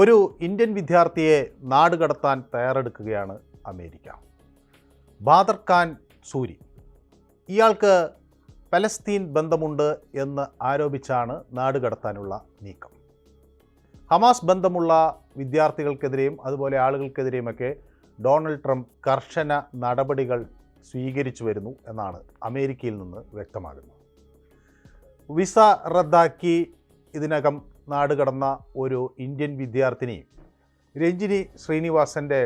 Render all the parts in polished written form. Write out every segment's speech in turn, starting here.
ഒരു ഇന്ത്യൻ വിദ്യാർത്ഥിയെ നാടുകടത്താൻ തയ്യാറെടുക്കുകയാണ് America. Bother Khan Suri, ഇയാൾക്ക് പലസ്തീൻ ബന്ധമുണ്ട് എന്ന് ആരോപിച്ചാണ് നാടുകടത്താനുള്ള നീക്കം. ഹമാസ് ബന്ധമുള്ള വിദ്യാർത്ഥികൾക്കെതിരെയും അതുപോലെ ആളുകൾക്കെതിരെയുമൊക്കെ ഡൊണാൾഡ് ട്രംപ് കർശന നടപടികൾ സ്വീകരിച്ചു വരുന്നു എന്നാണ് അമേരിക്കയിൽ നിന്ന് വ്യക്തമാകുന്നത്. വിസ റദ്ദാക്കി ഇതിനകം നാടുകടന്ന ഒരു ഇന്ത്യൻ വിദ്യാർത്ഥിനി രഞ്ജിനി ശ്രീനിവാസൻ്റെ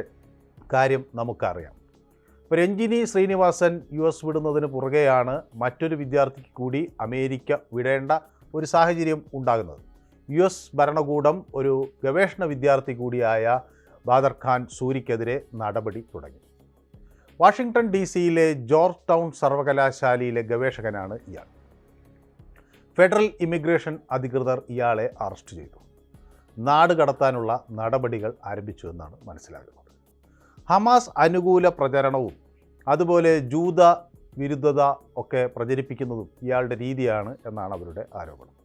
കാര്യം നമുക്കറിയാം. ഇപ്പോൾ രഞ്ജിനി ശ്രീനിവാസൻ US വിടുന്നതിന് പുറകെയാണ് മറ്റൊരു വിദ്യാർത്ഥിക്ക് കൂടി അമേരിക്ക വിടേണ്ട ഒരു സാഹചര്യം ഉണ്ടാകുന്നത്. US ഭരണകൂടം ഒരു ഗവേഷണ വിദ്യാർത്ഥി കൂടിയായ ബാദർ ഖാൻ സൂരിക്കെതിരെ നടപടി തുടങ്ങി. വാഷിങ്ടൺ DC-യിലെ ജോർജ് ടൗൺ സർവകലാശാലയിലെ ഗവേഷകനാണ് ഇയാൾ. ഫെഡറൽ ഇമിഗ്രേഷൻ അധികൃതർ ഇയാളെ അറസ്റ്റ് ചെയ്തു. നാട് കടത്താനുള്ള നടപടികൾ ആരംഭിച്ചു എന്നാണ് മനസ്സിലാകുന്നത്. ഹമാസ് അനുകൂല പ്രചരണവും അതുപോലെ ജൂത വിരുദ്ധത ഒക്കെ പ്രചരിപ്പിക്കുന്നതും ഇയാളുടെ രീതിയാണ് എന്നാണ് അവരുടെ ആരോപണം.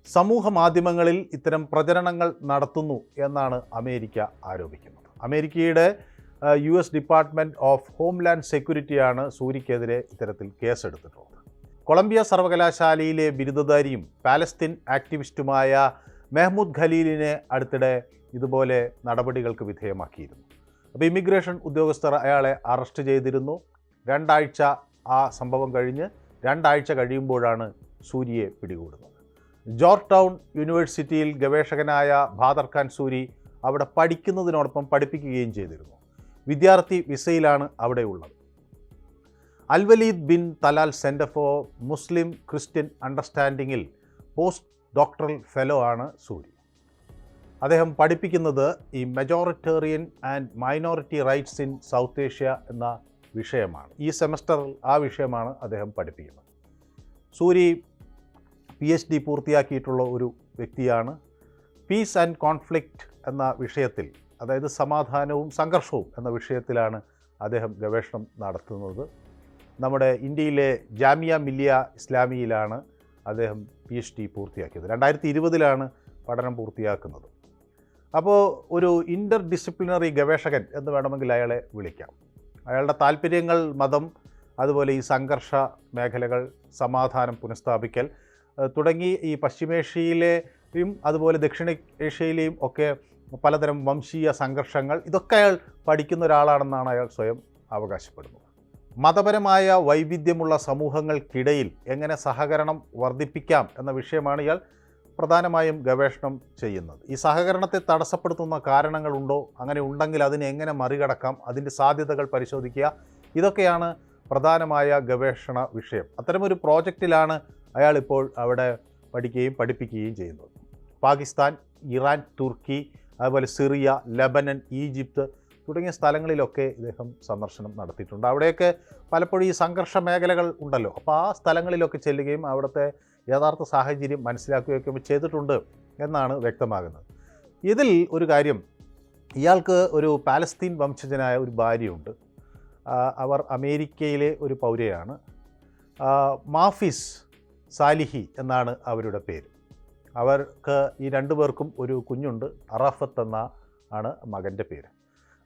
സമൂഹ മാധ്യമങ്ങളിൽ ഇത്തരം പ്രചരണങ്ങൾ നടത്തുന്നു എന്നാണ് അമേരിക്ക ആരോപിക്കുന്നത്. അമേരിക്കയുടെ US ഡിപ്പാർട്ട്മെൻറ്റ് ഓഫ് ഹോംലാൻഡ് സെക്യൂരിറ്റിയാണ് സൂരിക്കെതിരെ ഇത്തരത്തിൽ കേസെടുത്തിട്ടുള്ളത്. കൊളംബിയ സർവകലാശാലയിലെ ബിരുദധാരിയും പാലസ്തീൻ ആക്ടിവിസ്റ്റുമായ മെഹ്മൂദ് ഖലീലിനെ അടുത്തിടെ ഇതുപോലെ നടപടികൾക്ക് വിധേയമാക്കിയിരുന്നു. അപ്പോൾ ഇമിഗ്രേഷൻ ഉദ്യോഗസ്ഥർ അയാളെ അറസ്റ്റ് ചെയ്തിരുന്നു. 2 ആഴ്ച ആ സംഭവം കഴിഞ്ഞ് 2 ആഴ്ച കഴിയുമ്പോഴാണ് സൂരിയെ പിടികൂടുന്നത്. ജോർജ് ടൗൺ യൂണിവേഴ്സിറ്റിയിൽ ഗവേഷകനായ ബാദർ ഖാൻ സൂരി അവിടെ പഠിക്കുന്നതിനോടൊപ്പം പഠിപ്പിക്കുകയും ചെയ്തിരുന്നു. വിദ്യാർത്ഥി വിസയിലാണ് അവിടെ ഉള്ളത്. Alwaleed bin Talal centre for Muslim Christian അണ്ടർസ്റ്റാൻഡിങ്ങിൽ പോസ്റ്റ് ഡോക്ടറൽ ഫെലോ ആണ് സൂരി. അദ്ദേഹം പഠിപ്പിക്കുന്നത് ഈ majoritarian and minority rights in South Asia എന്ന വിഷയമാണ്. ഈ സെമസ്റ്ററിൽ ആ വിഷയമാണ് അദ്ദേഹം പഠിപ്പിക്കുന്നത്. സൂരി PhD പൂർത്തിയാക്കിയിട്ടുള്ള ഒരു വ്യക്തിയാണ്. പീസ് ആൻഡ് കോൺഫ്ലിക്റ്റ് എന്ന വിഷയത്തിൽ, അതായത് സമാധാനവും സംഘർഷവും എന്ന വിഷയത്തിലാണ് അദ്ദേഹം ഗവേഷണം നടത്തുന്നത്. നമ്മുടെ ഇന്ത്യയിലെ ജാമിയ മില്ലിയ ഇസ്ലാമിയിലാണ് അദ്ദേഹം PhD പൂർത്തിയാക്കിയത്. 2020 പഠനം പൂർത്തിയാക്കുന്നത്. അപ്പോൾ ഒരു ഇൻ്റർ ഡിസിപ്ലിനറി ഗവേഷകൻ എന്ന് വേണമെങ്കിൽ അയാളെ വിളിക്കാം. അയാളുടെ താല്പര്യങ്ങൾ മതം, അതുപോലെ ഈ സംഘർഷ മേഖലകൾ, സമാധാനം പുനഃസ്ഥാപിക്കൽ തുടങ്ങി ഈ പശ്ചിമേഷ്യയിലെയും അതുപോലെ ദക്ഷിണേഷ്യയിലെയും ഒക്കെ പലതരം വംശീയ സംഘർഷങ്ങൾ, ഇതൊക്കെ അയാൾ പഠിക്കുന്ന ഒരാളാണെന്നാണ് അയാൾ സ്വയം അവകാശപ്പെടുന്നത്. മതപരമായ വൈവിധ്യമുള്ള സമൂഹങ്ങൾക്കിടയിൽ എങ്ങനെ സഹകരണം വർദ്ധിപ്പിക്കാം എന്ന വിഷയമാണ് ഇയാൾ പ്രധാനമായും ഗവേഷണം ചെയ്യുന്നത്. ഈ സഹകരണത്തെ തടസ്സപ്പെടുത്തുന്ന കാരണങ്ങളുണ്ടോ, അങ്ങനെ ഉണ്ടെങ്കിൽ അതിനെ എങ്ങനെ മറികടക്കാം, അതിൻ്റെ സാധ്യതകൾ പരിശോധിക്കുക, ഇതൊക്കെയാണ് പ്രധാനമായ ഗവേഷണ വിഷയം. അത്തരമൊരു പ്രോജക്റ്റിലാണ് അയാൾ ഇപ്പോൾ അവിടെ പഠിക്കുകയും പഠിപ്പിക്കുകയും ചെയ്യുന്നത്. പാകിസ്ഥാൻ, ഇറാൻ, തുർക്കി, അതുപോലെ സിറിയ, ലെബനൻ, ഈജിപ്ത് തുടങ്ങിയ സ്ഥലങ്ങളിലൊക്കെ ഇദ്ദേഹം സന്ദർശനം നടത്തിയിട്ടുണ്ട്. അവിടെയൊക്കെ പലപ്പോഴും ഈ സംഘർഷ മേഖലകൾ ഉണ്ടല്ലോ, അപ്പോൾ ആ സ്ഥലങ്ങളിലൊക്കെ ചെല്ലുകയും അവിടുത്തെ യഥാർത്ഥ സാഹചര്യം മനസ്സിലാക്കുകയൊക്കെ ചെയ്തിട്ടുണ്ട് എന്നാണ് വ്യക്തമാകുന്നത്. ഇതിൽ ഒരു കാര്യം, ഇയാൾക്ക് ഒരു പാലസ്തീൻ വംശജനായ ഒരു ഭാര്യയുണ്ട്. അവർ അമേരിക്കയിലെ ഒരു പൗരയാണ്. മാഫിസ് സാലിഹി എന്നാണ് അവരുടെ പേര്. അവർക്ക് ഈ 2 പേർക്കും ഒരു കുഞ്ഞുണ്ട്. അറാഫത്ത് ആണ് മകൻ്റെ പേര്.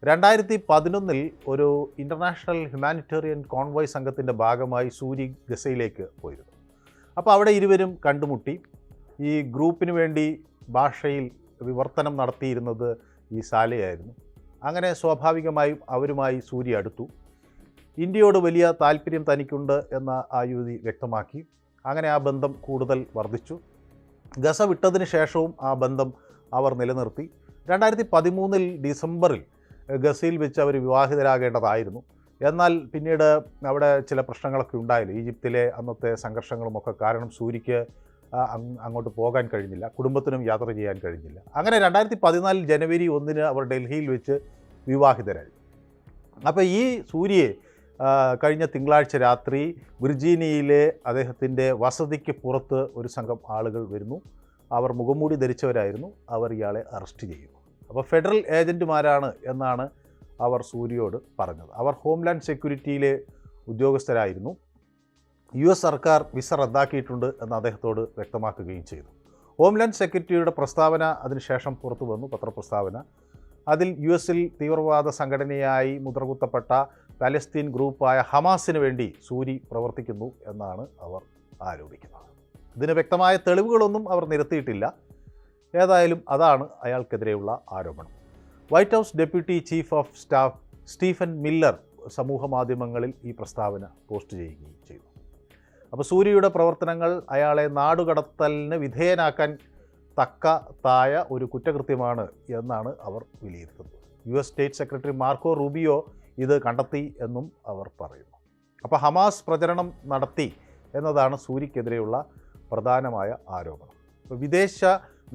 2011 ഒരു ഇൻ്റർനാഷണൽ ഹ്യൂമാനിറ്റേറിയൻ കോൺവോയ് സംഘത്തിൻ്റെ ഭാഗമായി സൂരി ഗസയിലേക്ക് പോയിരുന്നു. അപ്പോൾ അവിടെ ഇരുവരും കണ്ടുമുട്ടി. ഈ ഗ്രൂപ്പിന് വേണ്ടി ഭാഷയിൽ വിവർത്തനം നടത്തിയിരുന്നത് ഈ സാലയായിരുന്നു. അങ്ങനെ സ്വാഭാവികമായും അവരുമായി സൂരി അടുത്തു. ഇന്ത്യയോട് വലിയ താല്പര്യം തനിക്കുണ്ട് എന്ന ആ യുവതി വ്യക്തമാക്കി. അങ്ങനെ ആ ബന്ധം കൂടുതൽ വർദ്ധിച്ചു. ഗസ വിട്ടതിന് ശേഷവും ആ ബന്ധം അവർ നിലനിർത്തി. 2013 ഡിസംബറിൽ ഗസയിൽ വെച്ച് അവർ വിവാഹിതരാകേണ്ടതായിരുന്നു. എന്നാൽ പിന്നീട് അവിടെ ചില പ്രശ്നങ്ങളൊക്കെ ഉണ്ടായില്ല. ഈജിപ്തിലെ അന്നത്തെ സംഘർഷങ്ങളുമൊക്കെ കാരണം സൂരിക്ക് അങ്ങോട്ട് പോകാൻ കഴിഞ്ഞില്ല, കുടുംബത്തിനും യാത്ര ചെയ്യാൻ കഴിഞ്ഞില്ല. അങ്ങനെ 2014 ജനുവരി 1 അവർ ഡൽഹിയിൽ വെച്ച് വിവാഹിതരായി. അപ്പോൾ ഈ സൂര്യയെ കഴിഞ്ഞ തിങ്കളാഴ്ച രാത്രി വിർജീനിയയിലെ അദ്ദേഹത്തിൻ്റെ വസതിക്ക് പുറത്ത് ഒരു സംഘം ആളുകൾ വരുന്നു. അവർ മുഖംമൂടി ധരിച്ചവരായിരുന്നു. അവർ ഇയാളെ അറസ്റ്റ് ചെയ്യുന്നു. അപ്പോൾ ഫെഡറൽ ഏജൻറ്റുമാരാണ് എന്നാണ് അവർ സൂര്യയോട് പറഞ്ഞത്. അവർ ഹോംലാൻഡ് സെക്യൂരിറ്റിയിലെ ഉദ്യോഗസ്ഥരായിരുന്നു. US സർക്കാർ വിസ റദ്ദാക്കിയിട്ടുണ്ട് എന്ന് അദ്ദേഹത്തോട് വ്യക്തമാക്കുകയും ചെയ്തു. ഹോംലാൻഡ് സെക്രട്ടറിയുടെ പ്രസ്താവന അതിനുശേഷം പുറത്തു വന്നു, പത്രപ്രസ്താവന. അതിൽ US-ൽ തീവ്രവാദ സംഘടനയായി മുദ്രകുത്തപ്പെട്ട പാലസ്തീൻ ഗ്രൂപ്പായ ഹമാസിന് വേണ്ടി സൂരി പ്രവർത്തിക്കുന്നു എന്നാണ് അവർ ആരോപിക്കുന്നത്. ഇതിന് വ്യക്തമായ തെളിവുകളൊന്നും അവർ നിരത്തിയിട്ടില്ല. ഏതായാലും അതാണ് അയാൾക്കെതിരെയുള്ള ആരോപണം. White house deputy chief of staff Stephen Miller സമൂഹ മാധ്യമങ്ങളിൽ ഈ പ്രസ്താവന പോസ്റ്റ് ചെയ്യുകയും ചെയ്തു. അപ്പോൾ സൂരിയുടെ പ്രവർത്തനങ്ങൾ അയാളെ നാടുകടത്തലിന് വിധേയനാക്കാൻ തക്കതായ ഒരു കുറ്റകൃത്യമാണ് എന്നാണ് അവർ വിലയിരുത്തുന്നത്. US state secretary Marco Rubio ഇത് കണ്ടെത്തി എന്നും അവർ പറയുന്നു. അപ്പോൾ ഹമാസ് പ്രചരണം നടത്തി എന്നതാണ് സൂരിക്കെതിരെയുള്ള പ്രധാനമായ ആരോപണം. അപ്പോൾ വിദേശ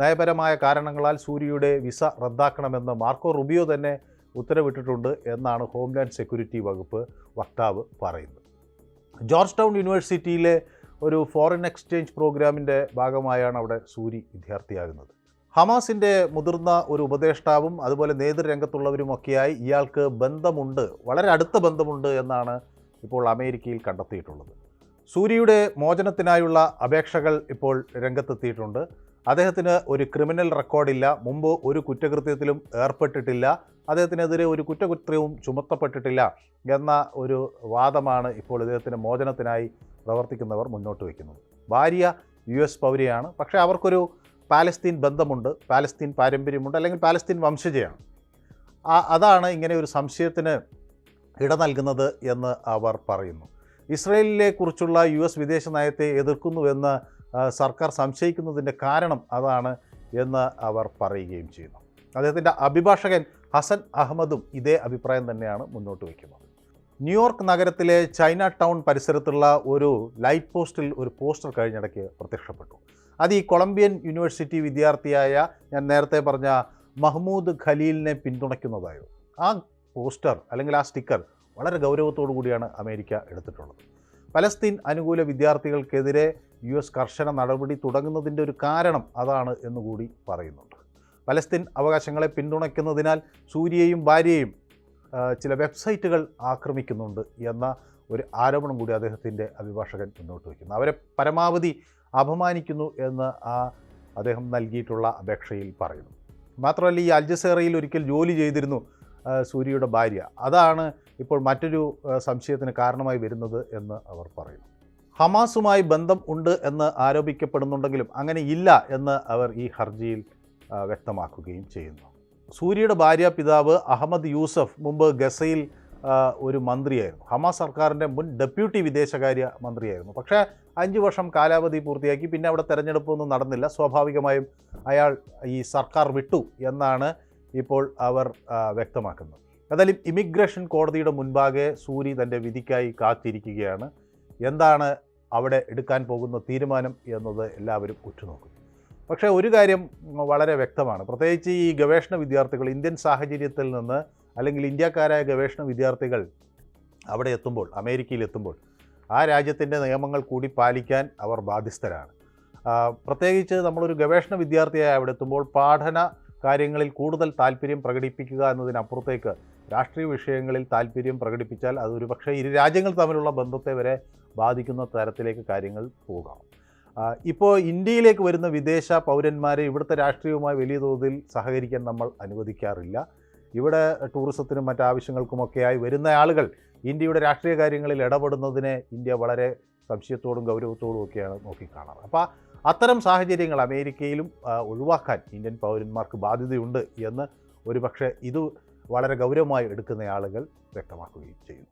നയപരമായ കാരണങ്ങളാൽ സൂരിയുടെ വിസ റദ്ദാക്കണമെന്ന് മാർക്കോ റൂബിയോ തന്നെ ഉത്തരവിട്ടിട്ടുണ്ട് എന്നാണ് ഹോംലാൻഡ് സെക്യൂരിറ്റി വകുപ്പ് വക്താവ് പറയുന്നത്. ജോർജ് ടൗൺ യൂണിവേഴ്സിറ്റിയിലെ ഒരു ഫോറിൻ എക്സ്ചേഞ്ച് പ്രോഗ്രാമിൻ്റെ ഭാഗമായാണ് അവിടെ സൂരി വിദ്യാർത്ഥിയാകുന്നത്. ഹമാസിൻ്റെ മുതിർന്ന ഒരു ഉപദേഷ്ടാവും അതുപോലെ നേതൃരംഗത്തുള്ളവരുമൊക്കെയായി ഇയാൾക്ക് ബന്ധമുണ്ട്, വളരെ അടുത്ത ബന്ധമുണ്ട് എന്നാണ് ഇപ്പോൾ അമേരിക്കയിൽ കണ്ടെത്തിയിട്ടുള്ളത്. സൂരിയുടെ മോചനത്തിനായുള്ള അപേക്ഷകൾ ഇപ്പോൾ രംഗത്തെത്തിയിട്ടുണ്ട്. അദ്ദേഹത്തിന് ഒരു ക്രിമിനൽ റെക്കോർഡില്ല, മുമ്പ് ഒരു കുറ്റകൃത്യത്തിലും ഏർപ്പെട്ടിട്ടില്ല, അദ്ദേഹത്തിനെതിരെ ഒരു കുറ്റകൃത്യവും ചുമത്തപ്പെട്ടിട്ടില്ല എന്ന ഒരു വാദമാണ് ഇപ്പോൾ ഇദ്ദേഹത്തിൻ്റെ മോചനത്തിനായി പ്രവർത്തിക്കുന്നവർ മുന്നോട്ട് വയ്ക്കുന്നത്. ഭാര്യ US പൗരയാണ്, പക്ഷേ അവർക്കൊരു പാലസ്തീൻ ബന്ധമുണ്ട്, പാലസ്തീൻ പാരമ്പര്യമുണ്ട്, അല്ലെങ്കിൽ പാലസ്തീൻ വംശജയാണ്. അതാണ് ഇങ്ങനെ ഒരു സംശയത്തിന് ഇട നൽകുന്നത് എന്ന് അവർ പറയുന്നു. ഇസ്രയേലിനെ കുറിച്ചുള്ള US വിദേശ നയത്തെ എതിർക്കുന്നുവെന്ന് സർക്കാർ സംശയിക്കുന്നതിൻ്റെ കാരണം അതാണ് എന്ന് അവർ പറയുകയും ചെയ്യുന്നു. അദ്ദേഹത്തിൻ്റെ അഭിഭാഷകൻ ഹസൻ അഹമ്മദും ഇതേ അഭിപ്രായം തന്നെയാണ് മുന്നോട്ട് വയ്ക്കുന്നത്. ന്യൂയോർക്ക് നഗരത്തിലെ ചൈന ടൗൺ പരിസരത്തുള്ള ഒരു ലൈറ്റ് പോസ്റ്റിൽ ഒരു പോസ്റ്റർ കഴിഞ്ഞിടയ്ക്ക് പ്രത്യക്ഷപ്പെട്ടു. അത് ഈ കൊളംബിയൻ യൂണിവേഴ്സിറ്റി വിദ്യാർത്ഥിയായ ഞാൻ നേരത്തെ പറഞ്ഞ മഹ്മൂദ് ഖലീലിനെ പിന്തുണയ്ക്കുന്നതായിരുന്നു. ആ പോസ്റ്റർ അല്ലെങ്കിൽ ആ സ്റ്റിക്കർ വളരെ ഗൗരവത്തോടു കൂടിയാണ് അമേരിക്ക എടുത്തിട്ടുള്ളത്. പലസ്തീൻ അനുകൂല വിദ്യാർത്ഥികൾക്കെതിരെ US കർശന നടപടി തുടങ്ങുന്നതിൻ്റെ ഒരു കാരണം അതാണ് എന്നുകൂടി പറയുന്നുണ്ട്. പലസ്തീൻ അവകാശങ്ങളെ പിന്തുണയ്ക്കുന്നതിനാൽ സൂര്യയെയും ഭാര്യയെയും ചില വെബ്സൈറ്റുകൾ ആക്രമിക്കുന്നുണ്ട് എന്ന ഒരു ആരോപണം കൂടി അദ്ദേഹത്തിൻ്റെ അഭിഭാഷകൻ മുന്നോട്ട് വയ്ക്കുന്നു. അവരെ പരമാവധി അപമാനിക്കുന്നു എന്ന് അദ്ദേഹം നൽകിയിട്ടുള്ള അപേക്ഷയിൽ പറയുന്നു. മാത്രമല്ല, ഈ അൽ ജസീറയിൽ ഒരിക്കൽ ജോലി ചെയ്തിരുന്നു സൂര്യയുടെ ഭാര്യ. അതാണ് ഇപ്പോൾ മറ്റൊരു സംശയത്തിന് കാരണമായി വരുന്നത് എന്ന് അവർ പറയുന്നു. ഹമാസുമായി ബന്ധം ഉണ്ട് എന്ന് ആരോപിക്കപ്പെടുന്നുണ്ടെങ്കിലും അങ്ങനെ ഇല്ല എന്ന് അവർ ഈ ഹർജിയിൽ വ്യക്തമാക്കുകയും ചെയ്യുന്നു. സൂര്യയുടെ ഭാര്യ പിതാവ് അഹമ്മദ് യൂസഫ് മുമ്പ് ഗസയിൽ ഒരു മന്ത്രിയായിരുന്നു. ഹമാസ് സർക്കാരിൻ്റെ മുൻ ഡെപ്യൂട്ടി വിദേശകാര്യ മന്ത്രിയായിരുന്നു. പക്ഷേ 5 വർഷം കാലാവധി പൂർത്തിയാക്കി. പിന്നെ അവിടെ തെരഞ്ഞെടുപ്പൊന്നും നടന്നില്ല. സ്വാഭാവികമായും അയാൾ ഈ സർക്കാർ വിട്ടു എന്നാണ് ഇപ്പോൾ അവർ വ്യക്തമാക്കുന്നത്. ഏതായാലും ഇമിഗ്രേഷൻ കോടതിയുടെ മുൻപാകെ സൂരി തൻ്റെ വിധിക്കായി കാത്തിരിക്കുകയാണ്. എന്താണ് അവിടെ എടുക്കാൻ പോകുന്ന തീരുമാനം എന്നത് എല്ലാവരും ഉറ്റുനോക്കുന്നു. പക്ഷേ ഒരു കാര്യം വളരെ വ്യക്തമാണ്, പ്രത്യേകിച്ച് ഈ ഗവേഷണ വിദ്യാർത്ഥികൾ ഇന്ത്യൻ സാഹചര്യത്തിൽ നിന്ന് അല്ലെങ്കിൽ ഇന്ത്യക്കാരായ ഗവേഷണ വിദ്യാർത്ഥികൾ അവിടെ എത്തുമ്പോൾ, അമേരിക്കയിൽ എത്തുമ്പോൾ ആ രാജ്യത്തിൻ്റെ നിയമങ്ങൾ കൂടി പാലിക്കാൻ അവർ ബാധ്യസ്ഥരാണ്. പ്രത്യേകിച്ച് നമ്മളൊരു ഗവേഷണ വിദ്യാർത്ഥിയായി അവിടെ എത്തുമ്പോൾ പഠന കാര്യങ്ങളിൽ കൂടുതൽ താല്പര്യം പ്രകടിപ്പിക്കുക എന്നതിനപ്പുറത്തേക്ക് രാഷ്ട്രീയ വിഷയങ്ങളിൽ താല്പര്യം പ്രകടിപ്പിച്ചാൽ അതൊരു പക്ഷേ ഇരു രാജ്യങ്ങൾ തമ്മിലുള്ള ബന്ധത്തെ വരെ ബാധിക്കുന്ന തരത്തിലേക്ക് കാര്യങ്ങൾ പോകാം. ഇപ്പോൾ ഇന്ത്യയിലേക്ക് വരുന്ന വിദേശ പൗരന്മാരെ ഇവിടുത്തെ രാഷ്ട്രീയവുമായി വലിയ തോതിൽ സഹകരിക്കാൻ നമ്മൾ അനുവദിക്കാറില്ല. ഇവിടെ ടൂറിസത്തിനും മറ്റാവശ്യങ്ങൾക്കുമൊക്കെയായി വരുന്ന ആളുകൾ ഇന്ത്യയുടെ രാഷ്ട്രീയ കാര്യങ്ങളിൽ ഇടപെടുന്നതിനെ ഇന്ത്യ വളരെ സംശയത്തോടും ഗൗരവത്തോടും ഒക്കെയാണ് നോക്കിക്കാണാറ്. അപ്പോൾ അത്തരം സാഹചര്യങ്ങൾ അമേരിക്കയിലും ഒഴിവാക്കാൻ ഇന്ത്യൻ പൗരന്മാർക്ക് ബാധ്യതയുണ്ട് എന്ന് ഒരുപക്ഷെ ഇത് വളരെ ഗൗരവമായി എടുക്കുന്ന ആളുകൾ വ്യക്തമാക്കുകയും ചെയ്യുന്നു.